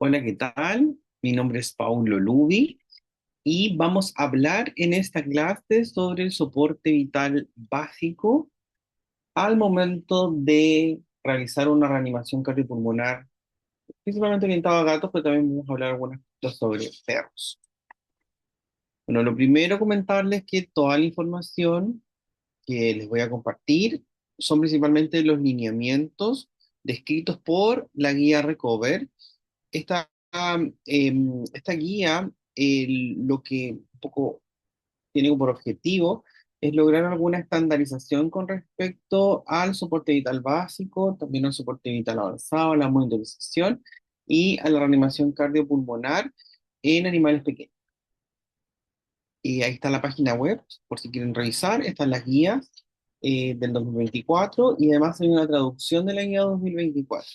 Hola, ¿qué tal? Mi nombre es Paulo Lubi y vamos a hablar en esta clase sobre el soporte vital básico al momento de realizar una reanimación cardiopulmonar, principalmente orientada a gatos, pero también vamos a hablar algunas cosas sobre perros. Bueno, lo primero comentarles que toda la información que les voy a compartir son principalmente los lineamientos descritos por la guía Recover. Esta guía lo que un poco tiene por objetivo es lograr alguna estandarización con respecto al soporte vital básico, también al soporte vital avanzado, a la monitorización y a la reanimación cardiopulmonar en animales pequeños. Y ahí está la página web, por si quieren revisar, están las guías del 2024 y además hay una traducción de la guía 2024.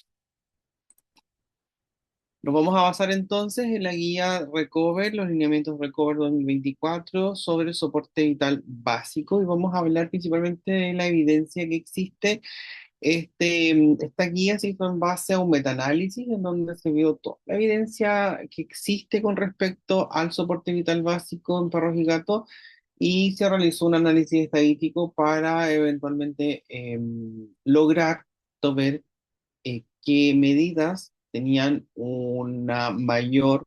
Nos vamos a basar entonces en la guía Recover, los lineamientos Recover 2024 sobre el soporte vital básico y vamos a hablar principalmente de la evidencia que existe. Esta guía se hizo en base a un metaanálisis en donde se vio toda la evidencia que existe con respecto al soporte vital básico en perros y gatos y se realizó un análisis estadístico para eventualmente lograr ver qué medidas tenían una mayor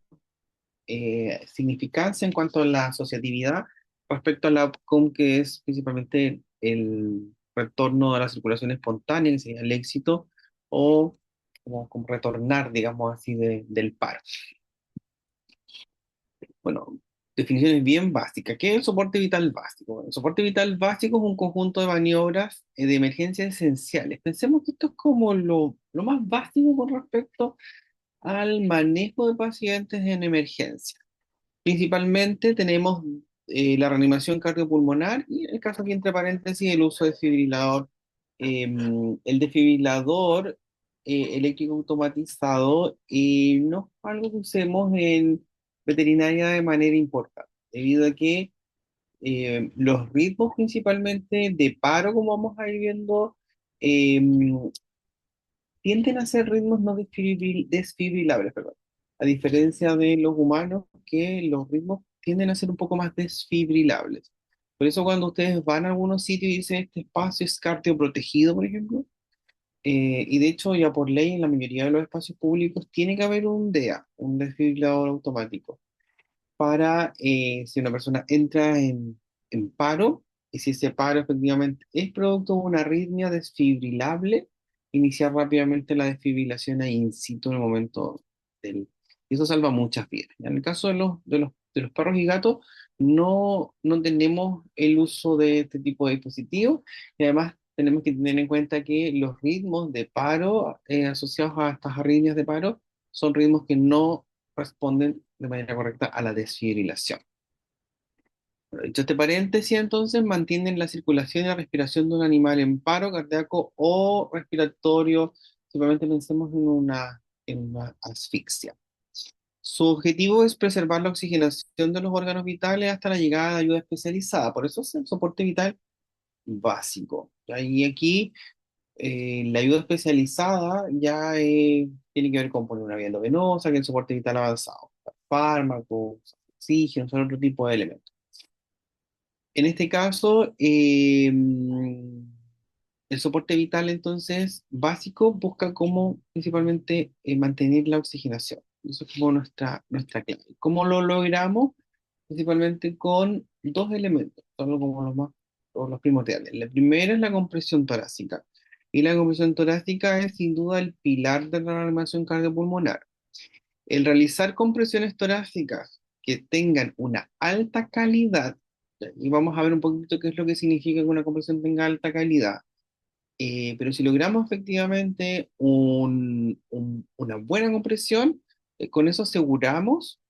significancia en cuanto a la asociatividad respecto a la outcome que es principalmente el retorno a la circulación espontánea, que sería el éxito, o como retornar, digamos así, del paro. Bueno, definiciones bien básicas. ¿Qué es el soporte vital básico? Bueno, el soporte vital básico es un conjunto de maniobras de emergencia esenciales. Pensemos que esto es como lo más básico con respecto al manejo de pacientes en emergencia. Principalmente tenemos la reanimación cardiopulmonar y en el caso aquí entre paréntesis el uso de desfibrilador. El desfibrilador eléctrico automatizado no es algo que usemos en veterinaria de manera importante, debido a que los ritmos principalmente de paro, como vamos a ir viendo, em, tienden a ser ritmos no desfibrilables, perdón. A diferencia de los humanos, que los ritmos tienden a ser un poco más desfibrilables. Por eso cuando ustedes van a algunos sitios y dicen este espacio es cardioprotegido, por ejemplo, y de hecho ya por ley en la mayoría de los espacios públicos tiene que haber un DEA, un desfibrilador automático, para si una persona entra en paro, y si ese paro efectivamente es producto de una arritmia desfibrilable, iniciar rápidamente la desfibrilación ahí in situ en el momento del... Y eso salva muchas vidas. En el caso de los perros y gatos, no tenemos el uso de este tipo de dispositivos y además tenemos que tener en cuenta que los ritmos de paro asociados a estas arritmias de paro son ritmos que no responden de manera correcta a la desfibrilación. Bueno, dicho este paréntesis, entonces mantienen la circulación y la respiración de un animal en paro cardíaco o respiratorio. Simplemente pensemos en una asfixia. Su objetivo es preservar la oxigenación de los órganos vitales hasta la llegada de ayuda especializada. Por eso es el soporte vital básico. Y aquí la ayuda especializada ya tiene que ver con poner una vía endovenosa, que el soporte vital avanzado, fármacos, oxígeno, son otro tipo de elementos. En este caso, el soporte vital entonces básico busca cómo principalmente mantener la oxigenación. Eso es como nuestra clave. ¿Cómo lo logramos? Principalmente con dos elementos, solo como los primordiales. La primera es la compresión torácica. Y la compresión torácica es sin duda el pilar de la reanimación cardiopulmonar. El realizar compresiones torácicas que tengan una alta calidad, y vamos a ver un poquito qué es lo que significa que una compresión tenga alta calidad, pero si logramos efectivamente una buena compresión, con eso aseguramos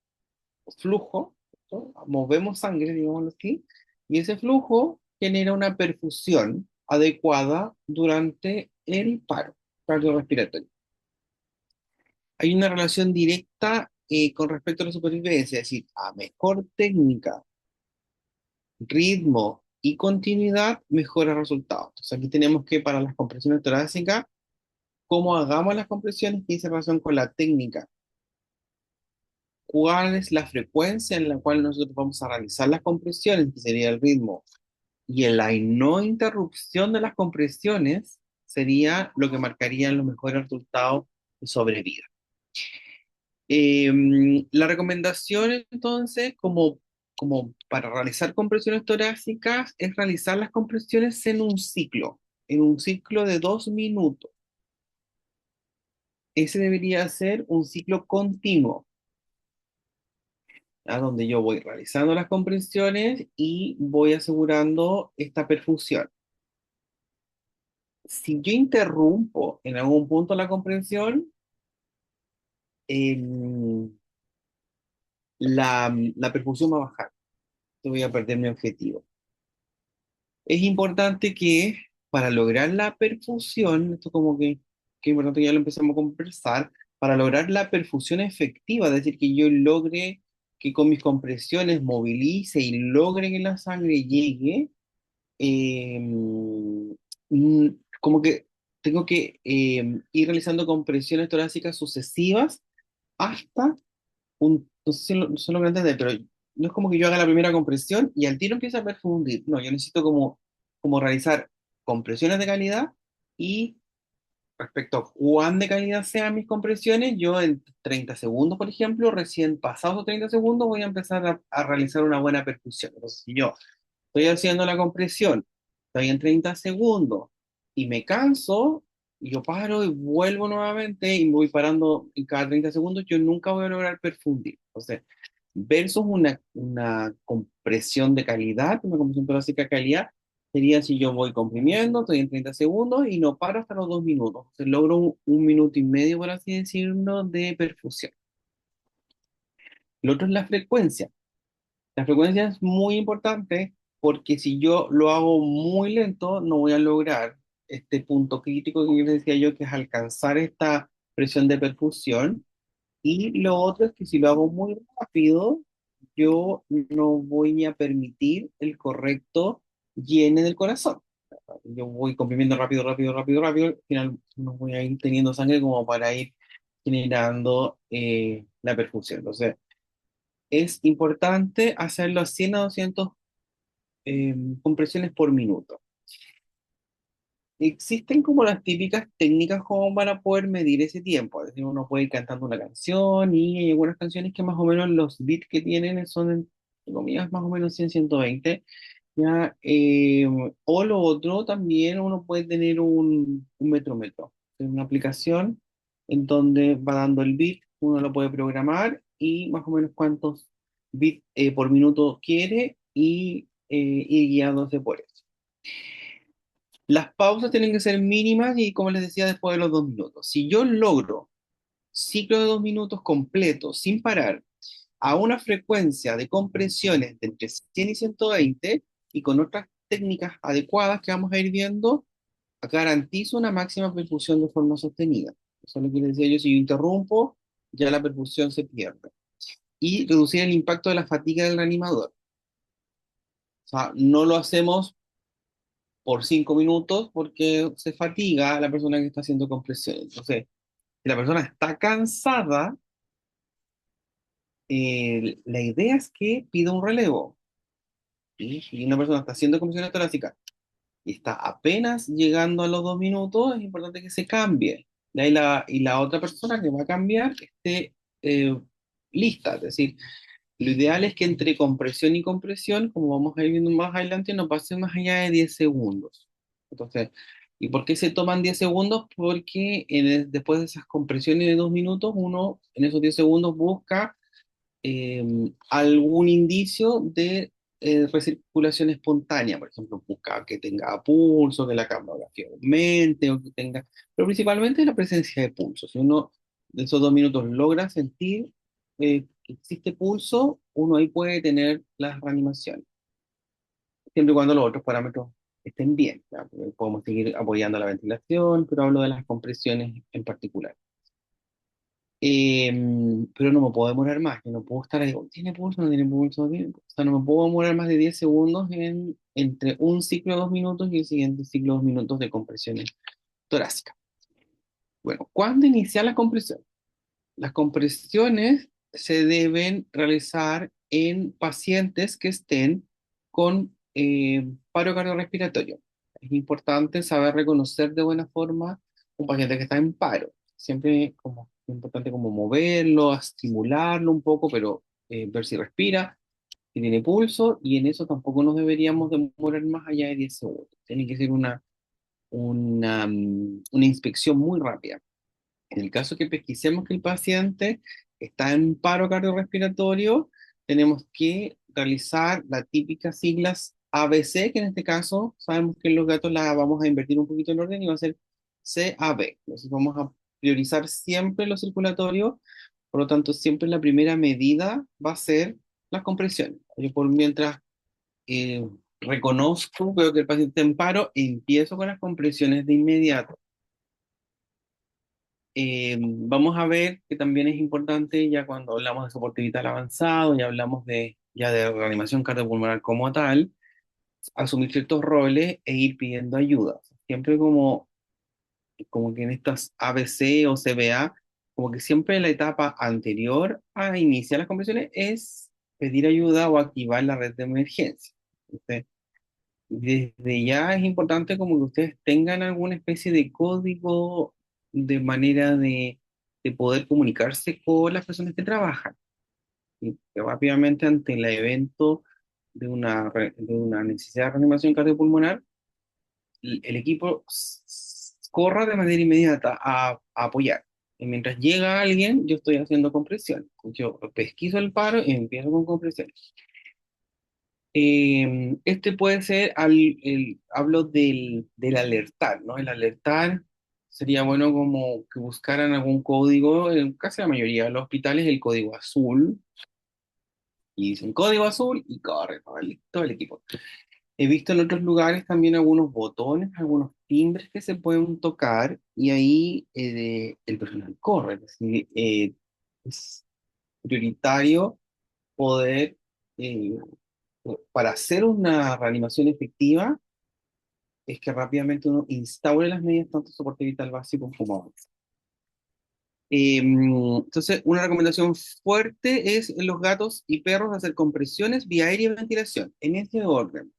flujo, ¿no? Movemos sangre, digámoslo así, y ese flujo genera una perfusión adecuada durante el paro cardiorrespiratorio. Hay una relación directa con respecto a la supervivencia, es decir, a mejor técnica, ritmo y continuidad, mejores resultados. Entonces aquí tenemos que para las compresiones torácicas, cómo hagamos las compresiones tiene relación con la técnica. cuál es la frecuencia en la cual nosotros vamos a realizar las compresiones, que sería el ritmo, y la no interrupción de las compresiones sería lo que marcaría los mejores resultados de sobrevida. La recomendación entonces, como para realizar compresiones torácicas, es realizar las compresiones en un ciclo de 2 minutos. Ese debería ser un ciclo continuo, a donde yo voy realizando las compresiones y voy asegurando esta perfusión. Si yo interrumpo en algún punto la comprensión, em, la perfusión va a bajar. Yo voy a perder mi objetivo. Es importante que para lograr la perfusión, esto como que es importante que ya lo empezamos a conversar, para lograr la perfusión efectiva, es decir, que yo logre que con mis compresiones movilice y logre que la sangre llegue, eh, como que tengo que ir realizando compresiones torácicas sucesivas hasta no sé si lo voy a entender, pero no es como que yo haga la primera compresión y al tiro empieza a perfundir. No, yo necesito como realizar compresiones de calidad y respecto a cuán de calidad sean mis compresiones, yo en 30 segundos, por ejemplo, recién pasados los 30 segundos, voy a empezar a realizar una buena percusión. Entonces, si yo estoy haciendo la compresión, estoy en 30 segundos y me canso, y yo paro y vuelvo nuevamente y me voy parando en cada 30 segundos, yo nunca voy a lograr perfundir. Entonces, versus una compresión de calidad, una compresión torácica de calidad, sería si yo voy comprimiendo, estoy en 30 segundos y no paro hasta los 2 minutos. Entonces, logro un minuto y medio, por así decirlo, de perfusión. Lo otro es la frecuencia. La frecuencia es muy importante porque si yo lo hago muy lento, no voy a lograr este punto crítico que yo les decía yo, que es alcanzar esta presión de perfusión. Y lo otro es que si lo hago muy rápido, yo no voy a permitir el correcto llene del corazón. Yo voy comprimiendo rápido, rápido, rápido, rápido. Al final no voy a ir teniendo sangre como para ir generando la perfusión. Entonces, es importante hacerlo a 100 a 200 compresiones por minuto. Existen como las típicas técnicas como para poder medir ese tiempo. Es decir, uno puede ir cantando una canción y hay algunas canciones que más o menos los beats que tienen son, entre comillas, más o menos 100, 120. ¿Ya? O lo otro también uno puede tener un metrómetro, es una aplicación en donde va dando el beat, uno lo puede programar y más o menos cuántos bits por minuto quiere y ir guiándose por eso. Las pausas tienen que ser mínimas y como les decía, después de los 2 minutos. Si yo logro ciclo de 2 minutos completos sin parar a una frecuencia de compresiones de entre 100 y 120 y con otras técnicas adecuadas que vamos a ir viendo, garantizo una máxima perfusión de forma sostenida. Eso es lo que les decía yo, si yo interrumpo, ya la perfusión se pierde. Y reducir el impacto de la fatiga del reanimador. O sea, no lo hacemos por 5 minutos porque se fatiga a la persona que está haciendo compresión. Entonces, si la persona está cansada, la idea es que pida un relevo. ¿Sí? Si una persona está haciendo compresión torácica y está apenas llegando a los 2 minutos, es importante que se cambie. Y la otra persona que va a cambiar esté lista. Es decir, lo ideal es que entre compresión y compresión, como vamos a ir viendo más adelante, no pase más allá de 10 segundos. Entonces, ¿y por qué se toman 10 segundos? Porque después de esas compresiones de 2 minutos, uno en esos 10 segundos busca algún indicio de recirculación espontánea, por ejemplo, buscar que tenga pulso, que la camografía aumente, o que tenga, pero principalmente la presencia de pulso. Si uno de esos 2 minutos logra sentir que existe pulso, uno ahí puede tener las reanimaciones, siempre y cuando los otros parámetros estén bien. ¿Ya? Porque podemos seguir apoyando la ventilación, pero hablo de las compresiones en particular. Pero no me puedo demorar más, yo no puedo estar ahí, "Oh, ¿tiene pulso? ¿No tiene pulso? ¿No tiene pulso?". O sea, no me puedo demorar más de 10 segundos entre un ciclo de 2 minutos y el siguiente ciclo de 2 minutos de compresiones torácicas. Bueno, ¿cuándo iniciar la compresión? Las compresiones se deben realizar en pacientes que estén con paro cardiorrespiratorio. Es importante saber reconocer de buena forma un paciente que está en paro. Siempre como, es importante como moverlo, estimularlo un poco, pero ver si respira, si tiene pulso, y en eso tampoco nos deberíamos demorar más allá de 10 segundos. Tiene que ser una inspección muy rápida. En el caso que pesquisemos que el paciente está en paro cardiorrespiratorio, tenemos que realizar las típicas siglas ABC, que en este caso sabemos que en los gatos la vamos a invertir un poquito el orden y va a ser CAB. Entonces vamos a priorizar siempre lo circulatorio, por lo tanto siempre la primera medida va a ser las compresiones. Yo por mientras eh, reconozco, veo que el paciente está en paro, empiezo con las compresiones de inmediato. Vamos a ver que también es importante ya cuando hablamos de soporte vital avanzado y hablamos ya de reanimación cardiopulmonar como tal, asumir ciertos roles e ir pidiendo ayuda. Siempre como que en estas ABC o CBA, como que siempre la etapa anterior a iniciar las conversaciones es pedir ayuda o activar la red de emergencia. Entonces, desde ya es importante como que ustedes tengan alguna especie de código de manera de poder comunicarse con las personas que trabajan. Y que rápidamente ante el evento de una necesidad de reanimación cardiopulmonar, el equipo corra de manera inmediata a apoyar. Y mientras llega alguien, yo estoy haciendo compresión. Yo pesquiso el paro y empiezo con compresión. Este puede ser, hablo del alertar, ¿no? El alertar sería bueno como que buscaran algún código, en casi la mayoría de los hospitales, el código azul, y dicen código azul y corre todo el equipo. He visto en otros lugares también algunos botones, algunos timbres que se pueden tocar y ahí el personal corre, es decir, es prioritario poder eh, para hacer una reanimación efectiva es que rápidamente uno instaure las medidas tanto de soporte vital básico como avanzado. Entonces, una recomendación fuerte es en los gatos y perros hacer compresiones vía aérea y ventilación, en este orden.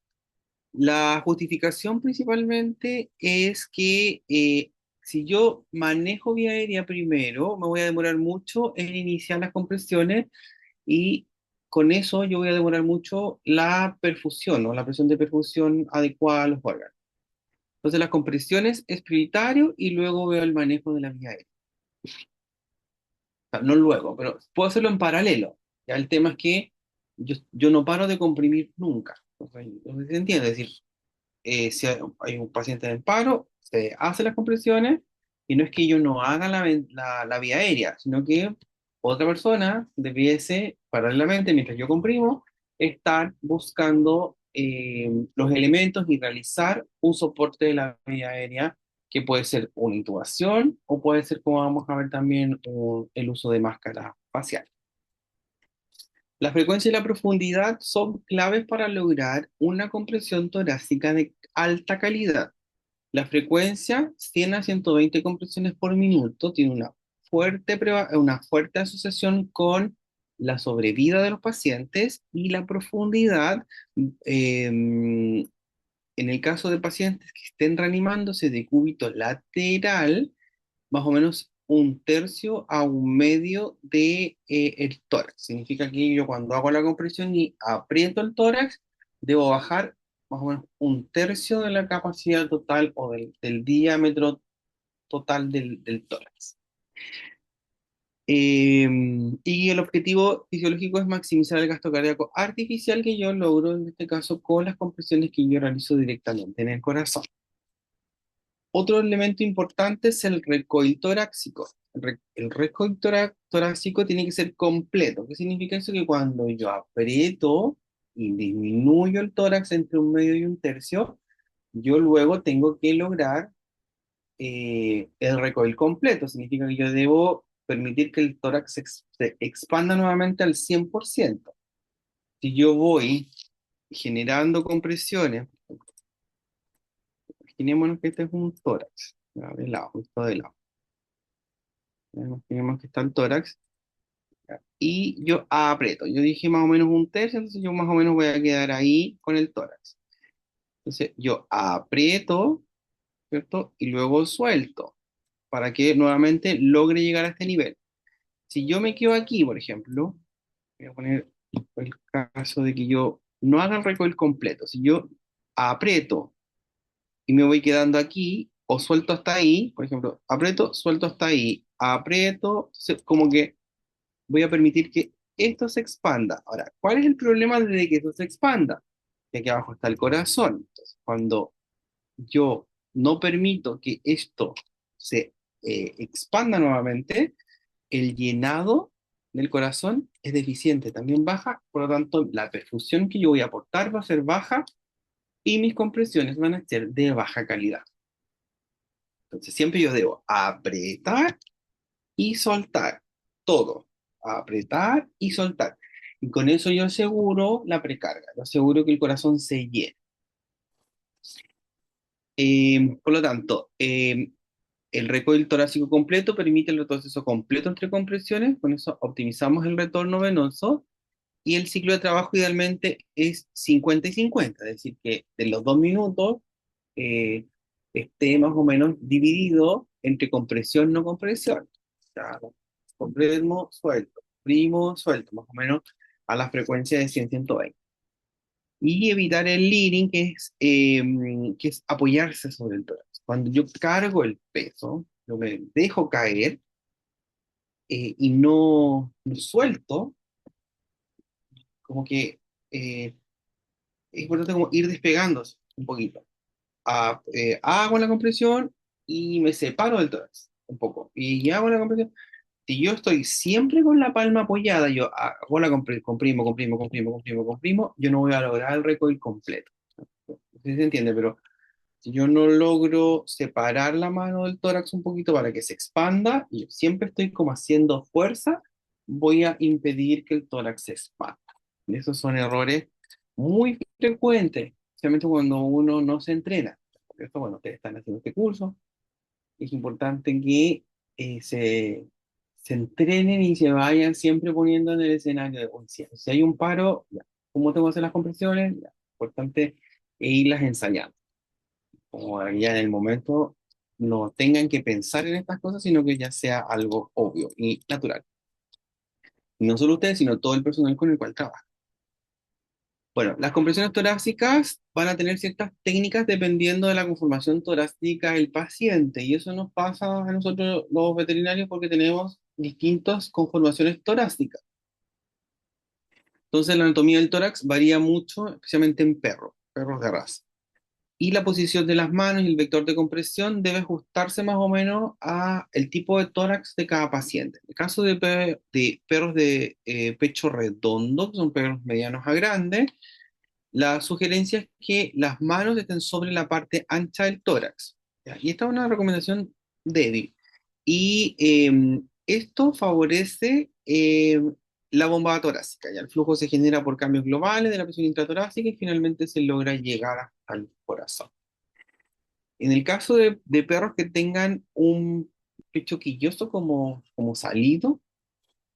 La justificación principalmente es que si yo manejo vía aérea primero, me voy a demorar mucho en iniciar las compresiones y con eso yo voy a demorar mucho la perfusión, ¿no? La presión de perfusión adecuada a los órganos. Entonces las compresiones es prioritario y luego veo el manejo de la vía aérea. O sea, no luego, pero puedo hacerlo en paralelo. Ya el tema es que yo no paro de comprimir nunca. No sé si se entiende, es decir, si hay un paciente en paro, se hace las compresiones y no es que yo no haga la vía aérea, sino que otra persona debiese, paralelamente, mientras yo comprimo, estar buscando los elementos y realizar un soporte de la vía aérea, que puede ser una intubación o puede ser, como vamos a ver también, el uso de máscara facial. La frecuencia y la profundidad son claves para lograr una compresión torácica de alta calidad. La frecuencia, 100 a 120 compresiones por minuto, tiene una fuerte asociación con la sobrevida de los pacientes y la profundidad, en el caso de pacientes que estén reanimándose de cúbito lateral, más o menos un tercio a un medio de el tórax. Significa que yo cuando hago la compresión y aprieto el tórax, debo bajar más o menos un tercio de la capacidad total o del diámetro total del tórax. Y el objetivo fisiológico es maximizar el gasto cardíaco artificial que yo logro en este caso con las compresiones que yo realizo directamente en el corazón. Otro elemento importante es el recoil torácico. El recoil torácico tiene que ser completo. ¿Qué significa eso? Que cuando yo aprieto y disminuyo el tórax entre un medio y un tercio, yo luego tengo que lograr el recoil completo. Significa que yo debo permitir que el tórax se expanda nuevamente al 100%. Si yo voy generando compresiones, imaginémonos que este es un tórax, ¿ya? De lado, esto de lado. Imaginemos que está el tórax y yo aprieto. Yo dije más o menos un tercio, entonces yo más o menos voy a quedar ahí con el tórax. Entonces yo aprieto, ¿cierto? Y luego suelto para que nuevamente logre llegar a este nivel. Si yo me quedo aquí, por ejemplo, voy a poner el caso de que yo no haga el recoil completo. Si yo aprieto y me voy quedando aquí, o suelto hasta ahí, por ejemplo, aprieto, suelto hasta ahí, aprieto, como que voy a permitir que esto se expanda. Ahora, ¿cuál es el problema de que esto se expanda? Que aquí abajo está el corazón. Entonces, cuando yo no permito que esto se expanda nuevamente, el llenado del corazón es deficiente, también baja, por lo tanto, la perfusión que yo voy a aportar va a ser baja y mis compresiones van a ser de baja calidad. Entonces, siempre yo debo apretar y soltar todo, apretar y soltar. Y con eso yo aseguro la precarga, yo aseguro que el corazón se llene. Por lo tanto, el recoil torácico completo permite el retroceso completo entre compresiones, con eso optimizamos el retorno venoso y el ciclo de trabajo idealmente es 50 y 50, es decir, que de los 2 minutos eh, esté más o menos dividido entre compresión y no compresión. O sea, comprimo, suelto, comprimo, suelto, más o menos a la frecuencia de 100-120. Y evitar el leading, que es apoyarse sobre el tórax. Cuando yo cargo el peso, yo me dejo caer y no suelto, como que eh, es importante como ir despegándose un poquito. Hago la compresión y me separo del tórax un poco. Y hago la compresión. Si yo estoy siempre con la palma apoyada, yo hago la comprimo, comprimo, comprimo, comprimo, comprimo, yo no voy a lograr el recoil completo. No sé si se entiende, pero si yo no logro separar la mano del tórax un poquito para que se expanda, y yo siempre estoy como haciendo fuerza, voy a impedir que el tórax se expanda. Y esos son errores muy frecuentes, especialmente cuando uno no se entrena. Por eso, bueno, ustedes están haciendo este curso, es importante que se entrenen y se vayan siempre poniendo en el escenario de, "Uy, si hay un paro, ya, ¿cómo tengo que hacer las compresiones? Ya, importante irlas ensayando como ya en el momento no tengan que pensar en estas cosas, sino que ya sea algo obvio y natural. Y no solo ustedes, sino todo el personal con el cual trabajan. Bueno, las compresiones torácicas van a tener ciertas técnicas dependiendo de la conformación torácica del paciente, y eso nos pasa a nosotros los veterinarios porque tenemos distintas conformaciones torácicas. Entonces, la anatomía del tórax varía mucho, especialmente en perros de raza. Y la posición de las manos y el vector de compresión debe ajustarse más o menos a el tipo de tórax de cada paciente. En el caso de perros de pecho redondo, que son perros medianos a grandes, la sugerencia es que las manos estén sobre la parte ancha del tórax. ¿Ya? Y esta es una recomendación débil. Y esto favorece la bomba torácica. Ya el flujo se genera por cambios globales de la presión intratorácica y finalmente se logra llegar al corazón. En el caso de perros que tengan un pecho quilloso como salido,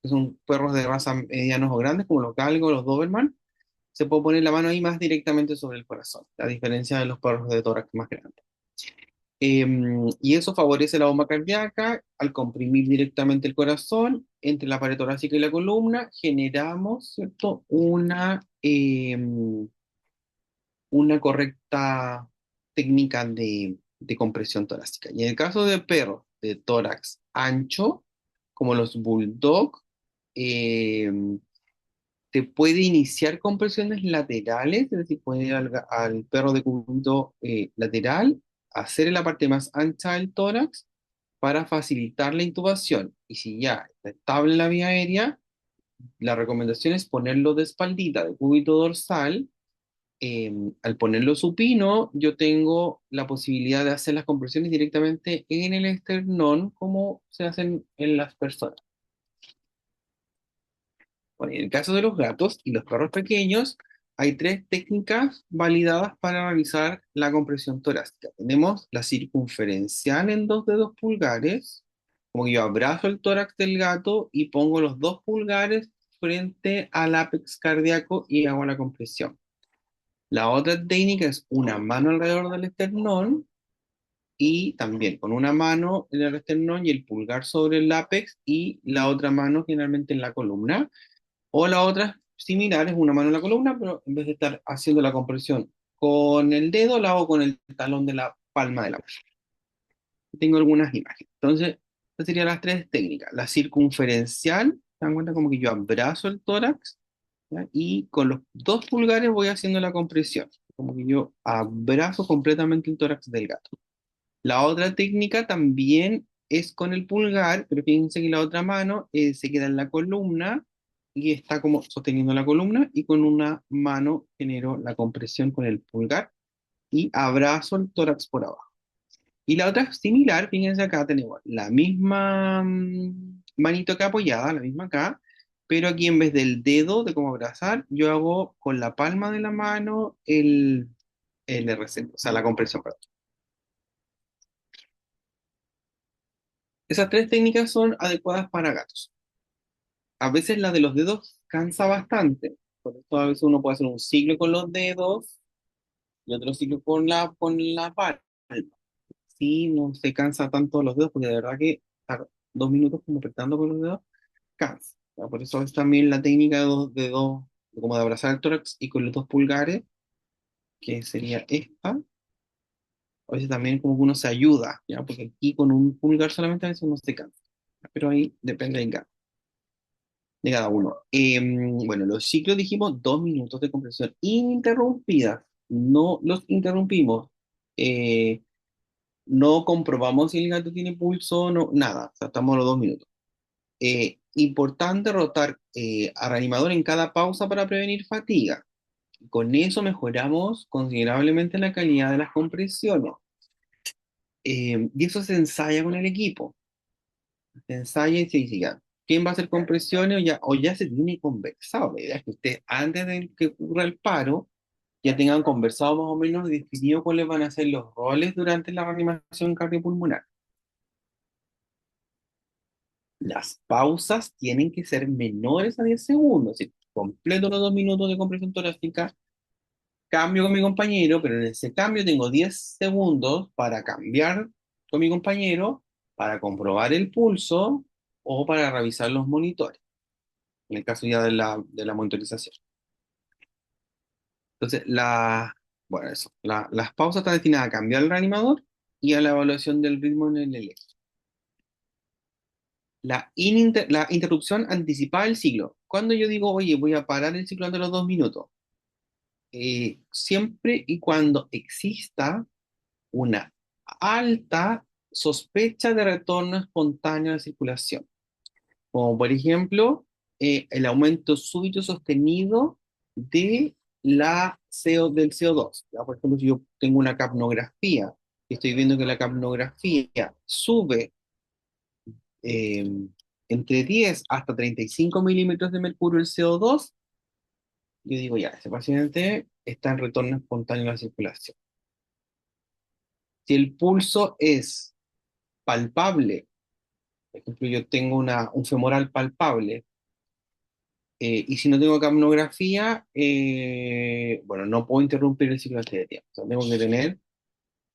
que son perros de raza medianos o grandes, como los galgos, los Doberman, se puede poner la mano ahí más directamente sobre el corazón, a diferencia de los perros de tórax más grandes. Y eso favorece la bomba cardíaca. Al comprimir directamente el corazón entre la pared torácica y la columna, generamos, ¿cierto? Una correcta técnica de compresión torácica. Y en el caso de perros de tórax ancho, como los bulldog, eh, te puede iniciar compresiones laterales, es decir, puede ir al perro de cúbito lateral, hacer en la parte más ancha del tórax para facilitar la intubación. Y si ya está estable la vía aérea, la recomendación es ponerlo de espaldita, de cúbito dorsal. Al ponerlo supino, yo tengo la posibilidad de hacer las compresiones directamente en el esternón, como se hacen en las personas. Bueno, en el caso de los gatos y los perros pequeños, hay tres técnicas validadas para realizar la compresión torácica. Tenemos la circunferencial en 2 dedos pulgares, Como que yo abrazo el tórax del gato y pongo los dos pulgares frente al ápex cardíaco y hago la compresión. La otra técnica es una mano alrededor del esternón y también con una mano en el esternón y el pulgar sobre el ápex y la otra mano generalmente en la columna. O la otra similar es una mano en la columna, pero en vez de estar haciendo la compresión con el dedo, la hago con el talón de la palma de la mano. Tengo algunas imágenes. Entonces, estas serían las tres técnicas. La circunferencial, se dan cuenta como que yo abrazo el tórax, ¿ya? Y con los dos pulgares voy haciendo la compresión, como que yo abrazo completamente el tórax del gato. La otra técnica también es con el pulgar, pero fíjense que la otra mano se queda en la columna y está como sosteniendo la columna y con una mano genero la compresión con el pulgar y abrazo el tórax por abajo. Y la otra es similar, fíjense acá tenemos la misma manito acá apoyada, la misma acá, pero aquí en vez del dedo de cómo abrazar, yo hago con la palma de la mano el RC, o sea, la compresión, perdón. Esas tres técnicas son adecuadas para gatos. A veces la de los dedos cansa bastante, por eso a veces uno puede hacer un ciclo con los dedos y otro ciclo con la palma. Sí, no se cansa tanto los dedos, porque de verdad que estar 2 minutos como apretando con los dedos cansa. ¿Ya? Por eso es también la técnica de dos, como de abrazar el tórax y con los dos pulgares, que sería esta. A veces también como que uno se ayuda, ¿ya? Porque aquí con un pulgar solamente a veces uno se cansa. Pero ahí depende de cada uno. Bueno, los ciclos dijimos 2 minutos de compresión ininterrumpida. No los interrumpimos. Eh, no comprobamos si el gato tiene pulso, no, nada. O sea, estamos a los 2 minutos. Importante rotar a reanimador en cada pausa para prevenir fatiga. Con eso mejoramos considerablemente la calidad de las compresiones. Y eso se ensaya con el equipo. Se ensaya y se dice ya, ¿quién va a hacer compresiones o ya se tiene conversado? La idea es que ustedes, antes de que ocurra el paro, ya tengan conversado más o menos y definido cuáles van a ser los roles durante la reanimación cardiopulmonar. Las pausas tienen que ser menores a 10 segundos. Si completo los 2 minutos de compresión torácica, cambio con mi compañero, pero en ese cambio tengo 10 segundos para cambiar con mi compañero, para comprobar el pulso o para revisar los monitores, en el caso ya de la monitorización. Entonces, bueno, eso, las pausas están destinadas a cambiar el reanimador y a la evaluación del ritmo en el electro. La interrupción anticipada del ciclo. Cuando yo digo, oye, voy a parar el ciclo antes de los 2 minutos, siempre y cuando exista una alta sospecha de retorno espontáneo a la circulación, como por ejemplo el aumento súbito sostenido de del CO2. ¿Ya? Por ejemplo, si yo tengo una capnografía y estoy viendo que la capnografía sube eh, entre 10 hasta 35 milímetros de mercurio el CO2, yo digo ya, ese paciente está en retorno espontáneo a la circulación. Si el pulso es palpable, por ejemplo, yo tengo un femoral palpable, y si no tengo capnografía, bueno, no puedo interrumpir el ciclo de tiempo. O sea, tengo que tener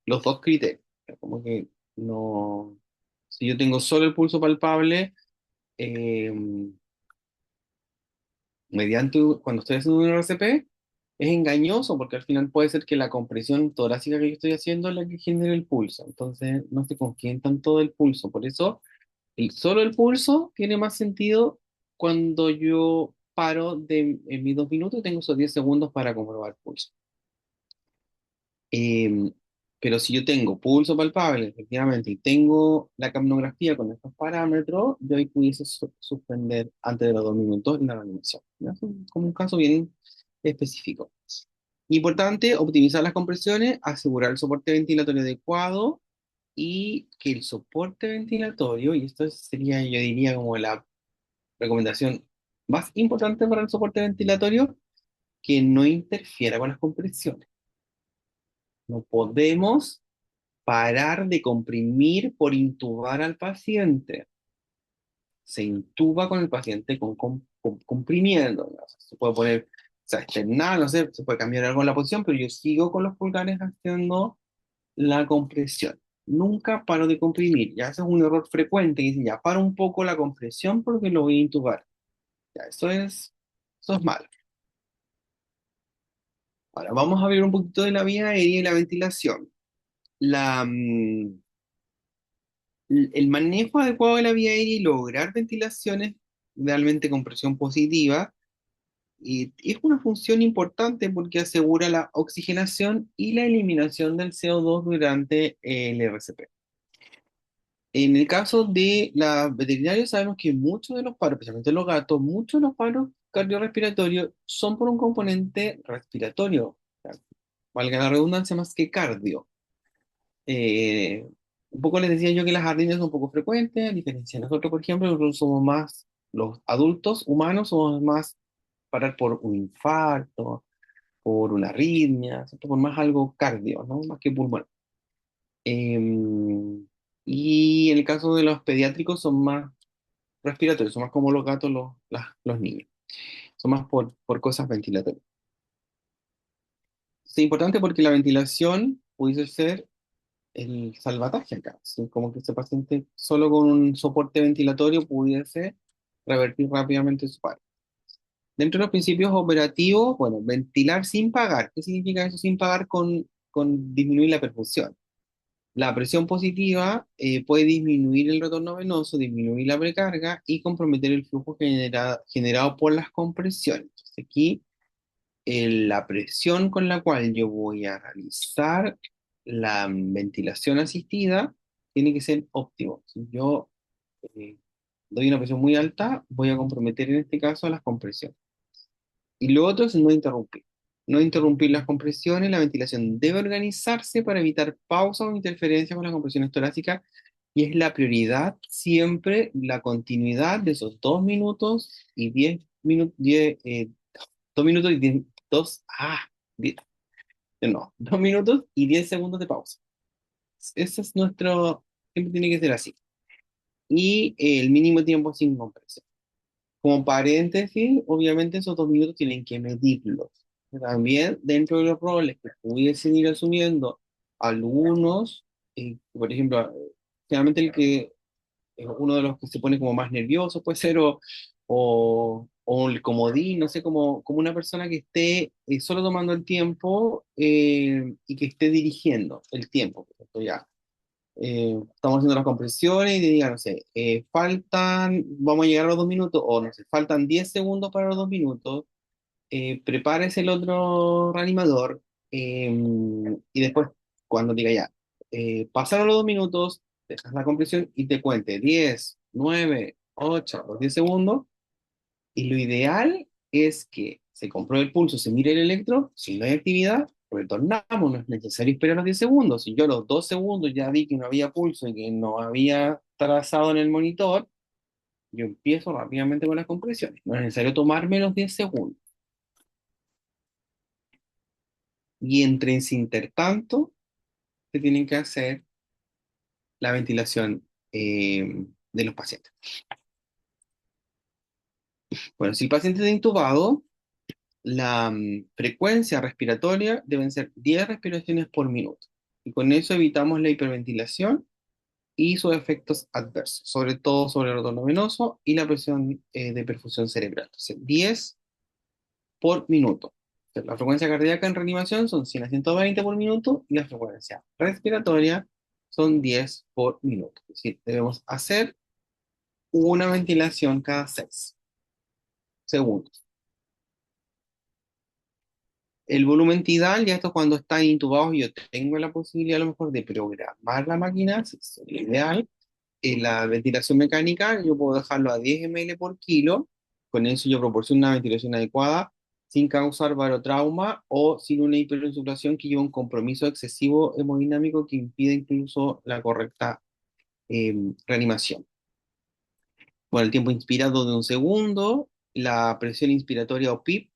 los dos criterios. O sea, como que no, si yo tengo solo el pulso palpable, eh, cuando estoy haciendo un RCP, es engañoso porque al final puede ser que la compresión torácica que yo estoy haciendo es la que genere el pulso. Entonces no se confíen tanto del pulso. Por eso solo el pulso tiene más sentido cuando yo paro en mis 2 minutos y tengo esos 10 segundos para comprobar pulso. Em, pero si yo tengo pulso palpable, efectivamente, y tengo la capnografía con estos parámetros, yo ahí pudiese suspender antes de los 2 minutos la reanimación. ¿Ya? Es como un caso bien específico. Importante, optimizar las compresiones, asegurar el soporte ventilatorio adecuado y que el soporte ventilatorio, y esto sería, yo diría, como la recomendación más importante para el soporte ventilatorio, que no interfiera con las compresiones. No podemos parar de comprimir por intubar al paciente. Se intuba con el paciente comprimiendo, ¿no? O sea, se puede poner, o sea, externar, no sé, se puede cambiar algo en la posición, pero yo sigo con los pulgares haciendo la compresión. Nunca paro de comprimir. Ya ese es un error frecuente. Que dicen, ya paro un poco la compresión porque lo voy a intubar. Ya, eso es malo. Ahora vamos a ver un poquito de la vía aérea y la ventilación. La, el manejo adecuado de la vía aérea y lograr ventilaciones idealmente con presión positiva y es una función importante porque asegura la oxigenación y la eliminación del CO2 durante el RCP. En el caso de la veterinaria sabemos que muchos de los paros, especialmente los gatos, muchos de los paros cardiorrespiratorios son por un componente respiratorio, o sea, valga la redundancia, más que cardio. Eh, un poco les decía yo que las arritmias son un poco frecuentes, a diferencia de nosotros, por ejemplo, nosotros somos más, los adultos humanos somos más parar por un infarto, por una arritmia, ¿cierto? Por más algo cardio, ¿no? Más que pulmonar. Y en el caso de los pediátricos son más respiratorios, son más como los gatos, los niños, son más por cosas ventilatorias. Es importante porque la ventilación puede ser el salvataje acá, ¿sí? Como que este paciente solo con un soporte ventilatorio pudiese revertir rápidamente su paro. Dentro de los principios operativos, bueno, ventilar sin pagar. ¿Qué significa eso sin pagar con disminuir la perfusión? La presión positiva puede disminuir el retorno venoso, disminuir la precarga y comprometer el flujo generado por las compresiones. Entonces, aquí la presión con la cual yo voy a realizar la ventilación asistida tiene que ser óptimo. Si yo eh, doy una presión muy alta, voy a comprometer en este caso las compresiones. Y lo otro es no interrumpir. No interrumpir las compresiones, la ventilación debe organizarse para evitar pausas o interferencias con las compresiones torácicas y es la prioridad siempre la continuidad de esos 2 minutos y 10 minutos, 2 minutos y 10, diez, no, 2 minutos y 10 segundos de pausa. Ese es nuestro, siempre tiene que ser así. Y el mínimo tiempo sin compresión. Como paréntesis, obviamente esos 2 minutos tienen que medirlos. También dentro de los roles que pudiesen ir asumiendo algunos, por ejemplo, generalmente el que uno de los que se pone como más nervioso puede ser, o el comodín, no sé, como una persona que esté solo tomando el tiempo y que esté dirigiendo el tiempo. Por ejemplo, ya estamos haciendo las compresiones y te digan, no sé, vamos a llegar a los 2 minutos, o no sé, faltan 10 segundos para los 2 minutos, prepárese el otro reanimador, y después, cuando diga ya, pasaron los 2 minutos, dejas la compresión y te cuente 10 9 8 o 10 segundos, y lo ideal es que se compruebe el pulso, se mire el electro, si no hay actividad, retornamos, no es necesario esperar los 10 segundos. Si yo a los 2 segundos ya vi que no había pulso y que no había trazado en el monitor, yo empiezo rápidamente con las compresiones. No es necesario tomarme los 10 segundos. Y entre ese intertanto, se tienen que hacer la ventilación de los pacientes. Bueno, si el paciente está intubado, la frecuencia respiratoria deben ser 10 respiraciones por minuto. Y con eso evitamos la hiperventilación y sus efectos adversos, sobre todo sobre el retorno venoso y la presión de perfusión cerebral. Entonces, 10 por minuto. Entonces, la frecuencia cardíaca en reanimación son 100 a 120 por minuto y la frecuencia respiratoria son 10 por minuto. Es decir, debemos hacer una ventilación cada 6 segundos. El volumen tidal, ya esto cuando están intubados, yo tengo la posibilidad a lo mejor de programar la máquina, si es lo ideal. En la ventilación mecánica, yo puedo dejarlo a 10 ml por kilo, con eso yo proporciono una ventilación adecuada, sin causar barotrauma o sin una hiperinsuflación que lleva un compromiso excesivo hemodinámico que impide incluso la correcta reanimación. Bueno, el tiempo inspirado de 1 segundo, la presión inspiratoria o PIP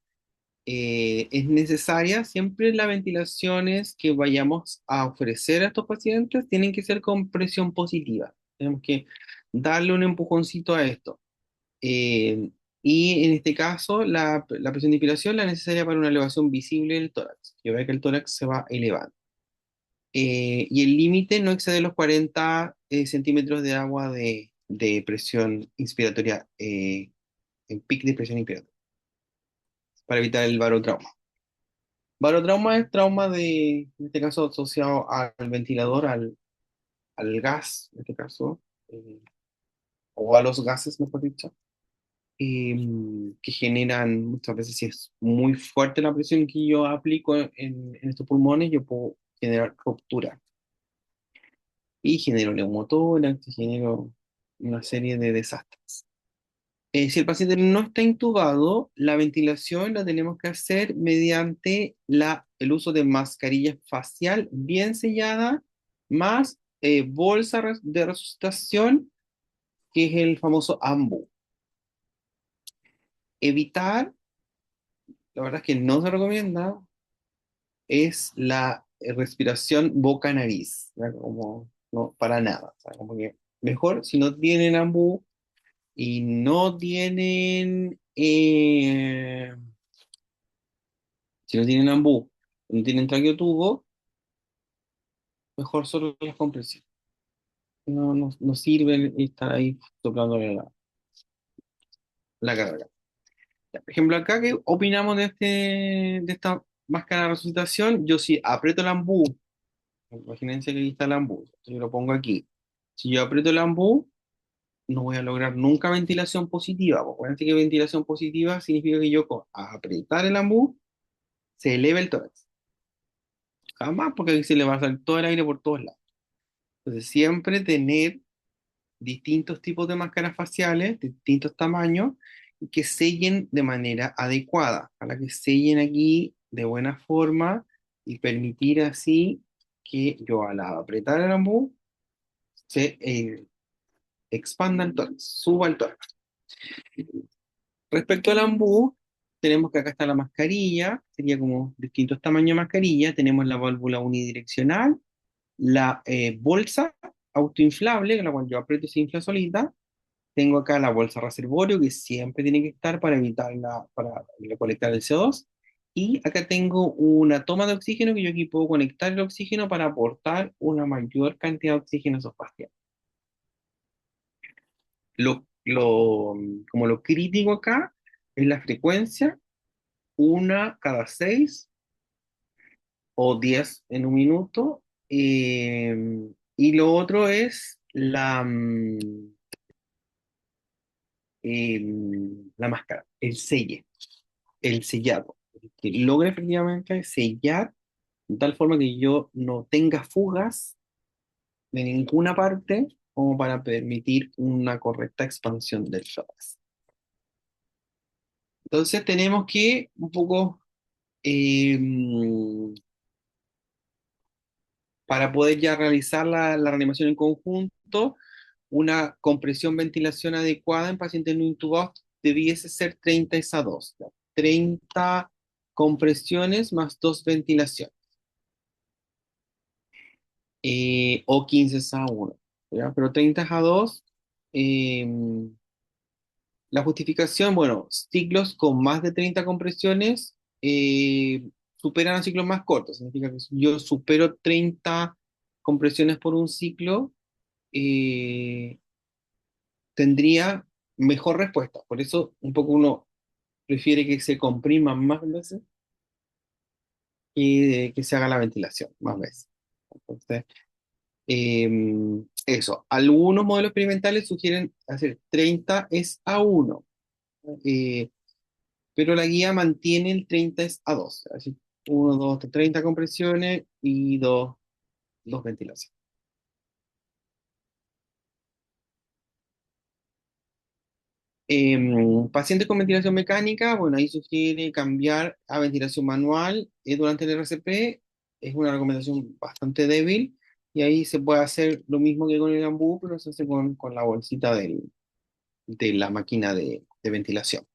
Es necesaria siempre las ventilaciones que vayamos a ofrecer a estos pacientes tienen que ser con presión positiva. Tenemos que darle un empujoncito a esto. Eh, y en este caso, la presión de inspiración la necesaria para una elevación visible del tórax. Que ve que el tórax se va elevando. Y el límite no excede los 40 centímetros de agua de presión inspiratoria, en pic de presión inspiratoria, para evitar el barotrauma. Barotrauma es trauma en este caso, asociado al ventilador, al gas, en este caso, eh, o a los gases, mejor dicho, que generan muchas veces, si es muy fuerte la presión que yo aplico en estos pulmones, yo puedo generar ruptura y genero neumotórax, y genero una serie de desastres. Si el paciente no está intubado, la ventilación la tenemos que hacer mediante el uso de mascarilla facial bien sellada, más bolsa de resucitación, que es el famoso AMBU. Evitar, la verdad es que no se recomienda, es la respiración boca-nariz, ¿verdad? Como no, para nada. O sea, como que mejor si no tienen AMBU y no tienen si no tienen ambú, no tienen traqueotubo, mejor solo las compresiones. No sirven estar ahí soplándole la carga. Ya, por ejemplo, acá, ¿qué opinamos de esta máscara de resucitación? Yo si aprieto el ambú, imagínense que aquí está el ambú, yo lo pongo aquí. Si yo aprieto el ambú, no voy a lograr nunca ventilación positiva. Porque acuérdense que ventilación positiva significa que yo con apretar el ambú se eleva el tórax. Jamás, porque ahí se le va a salir todo el aire por todos lados. Entonces, siempre tener distintos tipos de máscaras faciales, de distintos tamaños, y que sellen de manera adecuada, para que sellen aquí de buena forma y permitir así que yo al apretar el ambú se expanda el tórax, suba el tórax. Respecto al ambú, tenemos que acá está la mascarilla, sería como distintos tamaños de mascarilla, tenemos la válvula unidireccional, la bolsa autoinflable, con la cual yo aprieto y se infla solita. Tengo acá la bolsa reservorio que siempre tiene que estar para evitar para recolectar el CO2. Y acá tengo una toma de oxígeno que yo aquí puedo conectar el oxígeno para aportar una mayor cantidad de oxígeno a esos pacientes. Como lo crítico acá es la frecuencia, una cada 6 o 10 en un minuto. Y lo otro es la máscara, el sellado, que logre efectivamente sellar de tal forma que yo no tenga fugas de ninguna parte como para permitir una correcta expansión del tórax. Entonces tenemos que un poco, eh, para poder ya realizar la reanimación en conjunto, una compresión-ventilación adecuada en pacientes no intubados debiese ser 30 es a 2, ¿ya? 30 compresiones más 2 ventilaciones, o 15 es a 1, ¿ya? Pero 30 es a 2. eh, la justificación, bueno, ciclos con más de 30 compresiones superan a ciclos más cortos. Significa que si yo supero 30 compresiones por un ciclo, eh, tendría mejor respuesta. Por eso un poco uno prefiere que se comprima más veces y que se haga la ventilación más veces. Entonces, eso. Algunos modelos experimentales sugieren hacer 30 es a 1, eh, pero la guía mantiene el 30 es a 2. Así, 1, 2, 30 compresiones y 2 ventilaciones. Pacientes con ventilación mecánica, bueno, ahí sugiere cambiar a ventilación manual durante el RCP. Es una recomendación bastante débil y ahí se puede hacer lo mismo que con el ambú, pero se hace con la bolsita de la máquina de ventilación.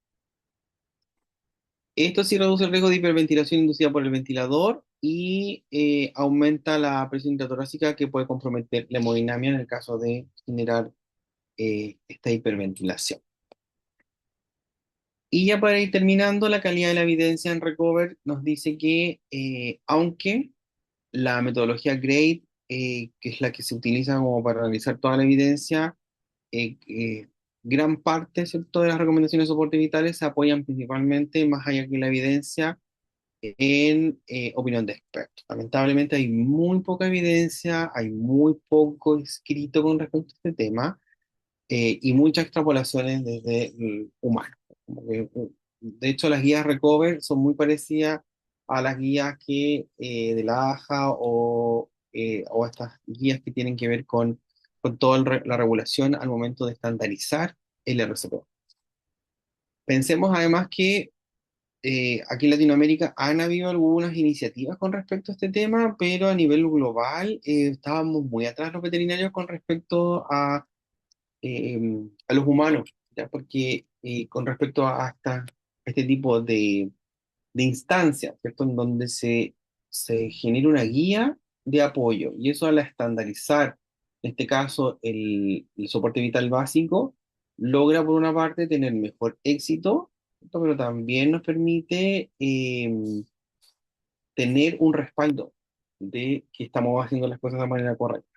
Esto sí reduce el riesgo de hiperventilación inducida por el ventilador y aumenta la presión intratorácica que puede comprometer la hemodinamia en el caso de generar esta hiperventilación. Y ya para ir terminando, la calidad de la evidencia en Recover nos dice que aunque la metodología GRADE, que es la que se utiliza como para analizar toda la evidencia, gran parte, ¿cierto?, de las recomendaciones de soporte vitales se apoyan principalmente, más allá que la evidencia, en opinión de expertos. Lamentablemente hay muy poca evidencia, hay muy poco escrito con respecto a este tema y muchas extrapolaciones desde el humano. Como que, de hecho, las guías Recover son muy parecidas a las guías de la AJA o estas guías que tienen que ver con toda la regulación al momento de estandarizar el RCP. Pensemos además que aquí en Latinoamérica han habido algunas iniciativas con respecto a este tema, pero a nivel global estábamos muy atrás los veterinarios con respecto eh, a los humanos, ¿ya? Porque con respecto este tipo de instancias, ¿cierto? En donde se genera una guía de apoyo y eso al estandarizar, en este caso, el soporte vital básico, logra por una parte tener mejor éxito, ¿cierto? Pero también nos permite tener un respaldo de que estamos haciendo las cosas de manera correcta.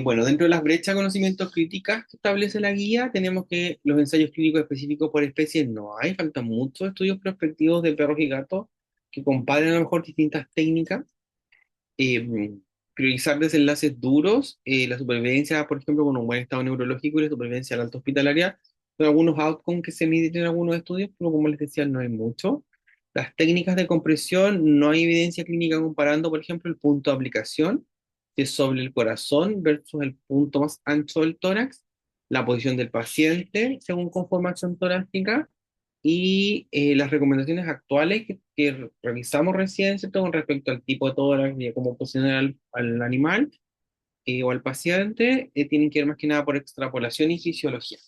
Bueno, dentro de las brechas de conocimientos críticas que establece la guía, tenemos que los ensayos clínicos específicos por especie no hay, faltan muchos estudios prospectivos de perros y gatos que comparen a lo mejor distintas técnicas, eh, priorizar desenlaces duros, la supervivencia, por ejemplo, con un buen estado neurológico y la supervivencia a la alta hospitalaria, son algunos outcomes que se miden en algunos estudios, pero como les decía, no hay mucho. Las técnicas de compresión, no hay evidencia clínica comparando, por ejemplo, el punto de aplicación, que es sobre el corazón versus el punto más ancho del tórax, la posición del paciente según conformación torácica y las recomendaciones actuales que revisamos recién, ¿cierto? Con respecto al tipo de tórax y a cómo posicionar al animal o al paciente, tienen que ver más que nada por extrapolación y fisiología.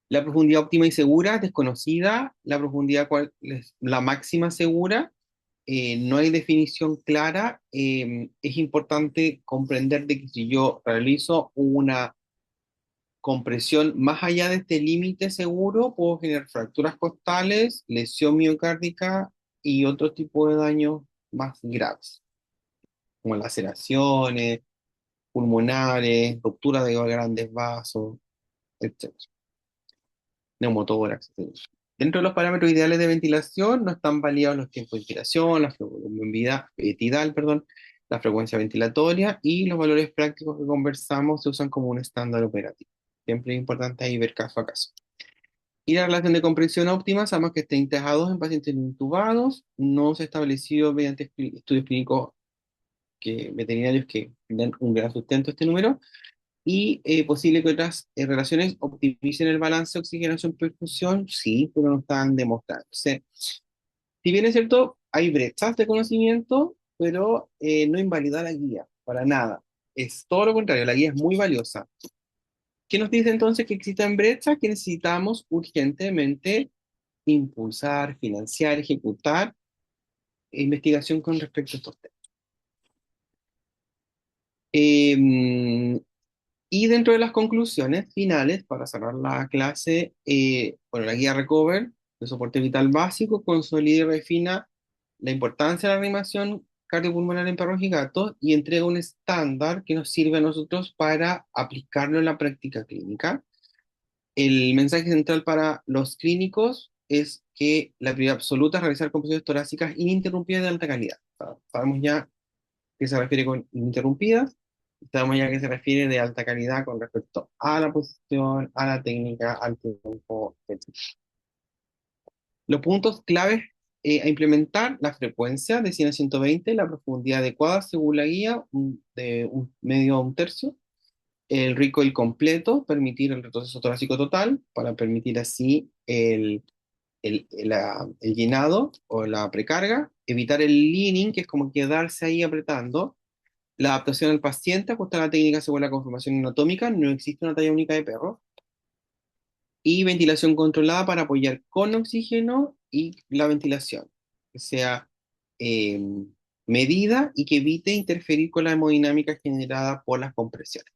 La profundidad óptima y segura, desconocida, la profundidad cual es la máxima segura, no hay definición clara. Es importante comprender de que si yo realizo una compresión más allá de este límite seguro, puedo generar fracturas costales, lesión miocárdica y otro tipo de daños más graves, como laceraciones pulmonares, ruptura de grandes vasos, etcétera, neumotórax, etcétera. Dentro de los parámetros ideales de ventilación no están validados los tiempos de inspiración, la tidal, perdón, la frecuencia ventilatoria y los valores prácticos que conversamos se usan como un estándar operativo. Siempre es importante ahí ver caso a caso. Y la relación de compresión óptima, sabemos que está integrado en pacientes no intubados, no se ha establecido mediante estudios clínicos veterinarios que den un gran sustento a este número, y posible que otras relaciones optimicen el balance oxigenación-perfusión, sí, pero no están demostrándose. Si bien es cierto, hay brechas de conocimiento, pero no invalida la guía, para nada. Es todo lo contrario, la guía es muy valiosa. ¿Qué nos dice entonces que existen brechas que necesitamos urgentemente impulsar, financiar, ejecutar investigación con respecto a estos temas? Em, y dentro de las conclusiones finales, para cerrar la clase, bueno, la guía Recover de soporte vital básico consolida y refina la importancia de la reanimación cardiopulmonar en perros y gatos y entrega un estándar que nos sirve a nosotros para aplicarlo en la práctica clínica. El mensaje central para los clínicos es que la prioridad absoluta es realizar compresiones torácicas ininterrumpidas de alta calidad. Sabemos ya qué se refiere con ininterrumpidas, sabemos ya qué se refiere de alta calidad con respecto a la posición, a la técnica, al tiempo, etc. Los puntos claves a implementar: la frecuencia de 100 a 120, la profundidad adecuada según la guía, de un medio a un tercio, el recoil completo, permitir el retroceso torácico total, para permitir así el llenado o la precarga, evitar el leaning, que es como quedarse ahí apretando, La adaptación al paciente, ajustar la técnica según la conformación anatómica, no existe una talla única de perro. Y ventilación controlada para apoyar con oxígeno y la ventilación, que sea eh, medida y que evite interferir con la hemodinámica generada por las compresiones.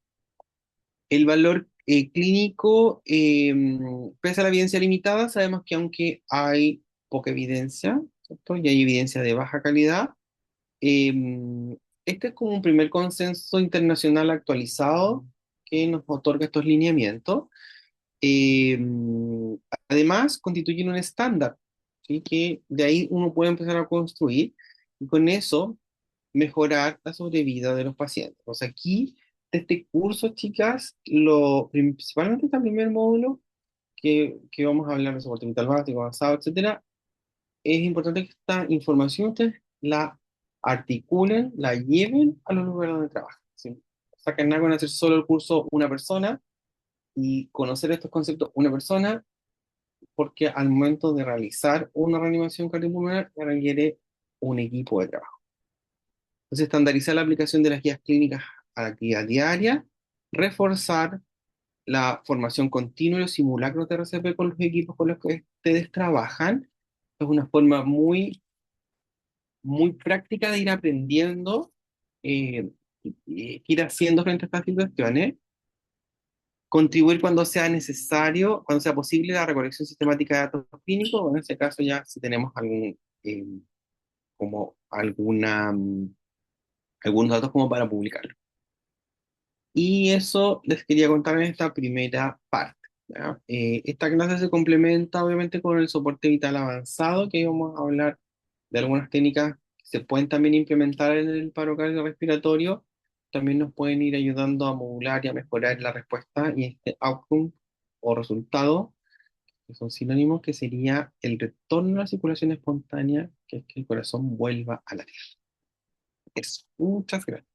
El valor clínico, pese a la evidencia limitada, sabemos que aunque hay poca evidencia, ¿cierto? Y hay evidencia de baja calidad, eh, este es como un primer consenso internacional actualizado que nos otorga estos lineamientos. Eh, Además, constituyen un estándar, ¿sí? Que de ahí uno puede empezar a construir y con eso mejorar la sobrevida de los pacientes. O sea, aquí, de este curso, chicas, principalmente este primer módulo, que vamos a hablar de soporte vital básico, avanzado, etcétera, es importante que esta información ustedes la articulen, la lleven a los lugares donde trabajan. ¿Sí? O sea, que no van a hacer solo el curso una persona y conocer estos conceptos una persona, porque al momento de realizar una reanimación cardiopulmonar requiere un equipo de trabajo. Entonces, estandarizar la aplicación de las guías clínicas a la actividad diaria, reforzar la formación continua y los simulacros de RCP con los equipos con los que ustedes trabajan, es una forma muy práctica de ir aprendiendo, ir haciendo frente a estas situaciones, contribuir cuando sea necesario, cuando sea posible, la recolección sistemática de datos clínicos, o en este caso ya si tenemos eh, como algunos datos como para publicarlo. Y eso les quería contar en esta primera parte. ¿Ya? Esta clase se complementa obviamente con el soporte vital avanzado, que vamos a hablar de algunas técnicas que se pueden también implementar en el paro cardiorrespiratorio. También nos pueden ir ayudando a modular y a mejorar la respuesta y este outcome o resultado, que son sinónimos, que sería el retorno a la circulación espontánea, que es que el corazón vuelva a latir. Eso. Muchas gracias.